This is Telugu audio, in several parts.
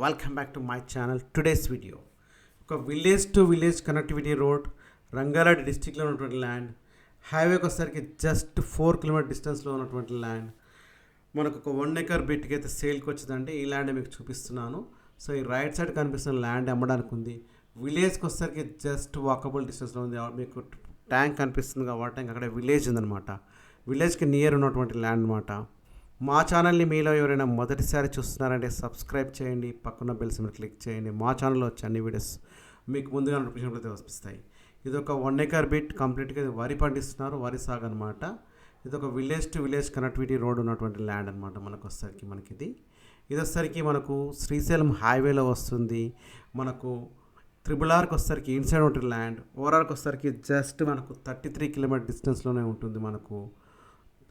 Welcome back to my channel. Today's video ఒక village to village connectivity road, Rangareddy డిస్టిక్లో ఉన్నటువంటి ల్యాండ్, హైవేకి వచ్చేసరికి జస్ట్ 4 కిలోమీటర్ డిస్టెన్స్లో ఉన్నటువంటి ల్యాండ్. మనకు ఒక 1 ఎకర్ బిట్కి అయితే సేల్కి వచ్చిందంటే ఈ ల్యాండ్ మీకు చూపిస్తున్నాను. సో ఈ రైట్ సైడ్ కనిపిస్తున్న ల్యాండ్ అమ్మడానికి ఉంది. విలేజ్కి వచ్చేసరికి జస్ట్ వాకబుల్ డిస్టెన్స్లో ఉంది. మీకు ట్యాంక్ కనిపిస్తుంది కాబట్టి అక్కడ విలేజ్ ఉందన్నమాట. విలేజ్కి నియర్ ఉన్నటువంటి ల్యాండ్ అనమాట. మా ఛానల్ని మీలో ఎవరైనా మొదటిసారి చూస్తున్నారంటే సబ్స్క్రైబ్ చేయండి, పక్కన బెల్ సింబల్ క్లిక్ చేయండి. మా ఛానల్లో వచ్చే అన్ని వీడియోస్ మీకు ముందుగా నోటిఫికేషన్ అయితే వస్తాయి. ఇది ఒక 1 ఎకర్ బిట్, కంప్లీట్గా వరి పండిస్తున్నారు, వరి సాగు అనమాట. ఇది ఒక village to village connectivity road ఉన్నటువంటి ల్యాండ్ అనమాట. మనకు వచ్చేసరికి ఇది వచ్చేసరికి మనకు శ్రీశైలం హైవేలో వస్తుంది. మనకు RRRకి వచ్చేసరికి ఇన్సైడ్ ఉంటుంది ల్యాండ్. ఓఆర్ఆర్కి వచ్చేసరికి జస్ట్ మనకు 33 కిలోమీటర్ డిస్టెన్స్లోనే ఉంటుంది. మనకు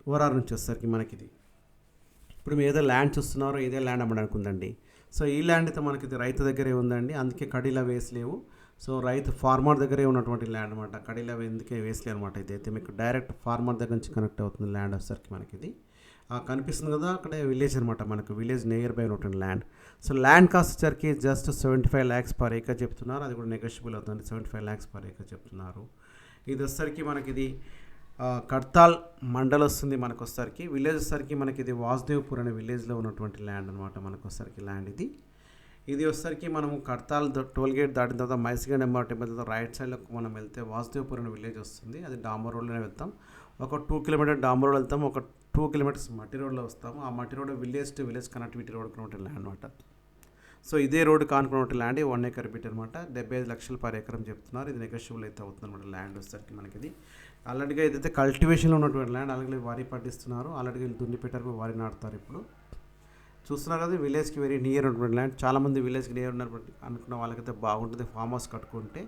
ఓఆర్ఆర్ నుంచి వచ్చేసరికి మనకిది ఇప్పుడు మీరు ఏదో ల్యాండ్ చూస్తున్నారో ఇదే ల్యాండ్ అమ్మడానికి ఉందండి. సో ఈ ల్యాండ్ అయితే మనకి ఇది రైతు దగ్గరే ఉందండి, అందుకే కడీలా వేసలేవు. సో రైతు ఫార్మర్ దగ్గరే ఉన్నటువంటి ల్యాండ్ అనమాట. కడీలా ఎందుకే వేసలే అనమాట. ఇదైతే మీకు డైరెక్ట్ ఫార్మర్ దగ్గర నుంచి కనెక్ట్ అవుతుంది ల్యాండ్ వచ్చేసరికి మనకి ఇది కనిపిస్తుంది కదా, అక్కడే విలేజ్ అనమాట. మనకు విలేజ్ నియర్ బై ఉన్నటువంటి ల్యాండ్. సో ల్యాండ్ కాస్ట్ వచ్చరికి జస్ట్ 75 lakhs పర్ ఏకర్ చెప్తున్నారు. అది కూడా నెగోషియబుల్ అవుతుంది. 75 lakhs పర్ ఏకర్ చెప్తున్నారు. ఇది వచ్చరికి మనకి ఇది కడ్తాల్ మండల్ వస్తుంది. మనకు వచ్చరికి విలేజ్ వచ్చరికి మనకి ఇది వాసుదేవ్పూర్ అనే విలేజ్లో ఉన్నటువంటి ల్యాండ్ అనమాట. మనకు వచ్చరికి ల్యాండ్ ఇది వచ్చరికి మనము కడ్తాల్ టోల్ గేట్ దాటిన తర్వాత మైసిగండ్ ఎంఆర్ టెంపుల్ తర్వాత రైట్ సైడ్లో మనం వెళ్తే వాసుదేవ్పూర్ అనే విలేజ్ వస్తుంది. అది డాంబర్ రోడ్లోనే వెళ్తాం. ఒక 2 కిలోమీటర్ డాంబర్ రోడ్ వెళ్తాం, ఒక 2 kilometers మట్టి రోడ్లో వస్తాము. ఆ మట్టి road village to village connectivity road ఉన్నటువంటి ల్యాండ్ అనమాట. సో ఇదే రోడ్డు కానుకున్నటువంటి ల్యాండ్ 1 ఎకర్ బిట్ అనమాట. 75 లక్షలు పర్ ఎకరం చెప్తున్నారు. ఇది నెగోషియబుల్ అయితే అవుతుంది అనమాట. ల్యాండ్ వచ్చేసరికి మనకి ఇది ఆల్రెడీగా ఇదైతే కల్టివేషన్లో ఉన్నటువంటి ల్యాండ్. అలాగే వరి పండిస్తున్నారు, ఆల్రెడీ దున్ని పెట్టారు, వరి నాటుతారు. ఇప్పుడు చూస్తున్నారు కదా, విలేజ్కి వెరీ నియర్ ఉన్నటువంటి ల్యాండ్. చాలామంది విలేజ్కి నియర్ ఉన్నటువంటి అనుకున్న వాళ్ళకైతే బాగుంటుంది ఫామ్ హౌస్ కట్టుకుంటే,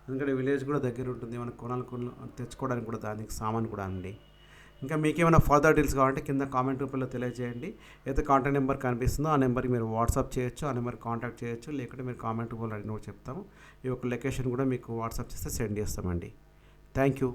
ఎందుకంటే విలేజ్ కూడా దగ్గర ఉంటుంది. మనకు తెచ్చుకోవడానికి కూడా దానికి సామాన్ కూడా అండి. ఇంకా మీకేమైనా ఫర్దర్ డీల్స్ కావాలంటే కింద కామెంట్ రూపంలో తెలియజేయండి. అయితే కాంటాక్ట్ నెంబర్ కనిపిస్తుందో ఆ నెంబర్కి మీరు వాట్సాప్ చేయొచ్చు, ఆ నెంబర్కి కాంటాక్ట్ చేయొచ్చు. లేకుంటే మీరు కామెంట్ రూపంలో అడిగిన కూడా చెప్తాము. ఈ యొక్క లొకేషన్ కూడా మీకు వాట్సాప్ చేస్తే సెండ్ చేస్తామండి. Thank you.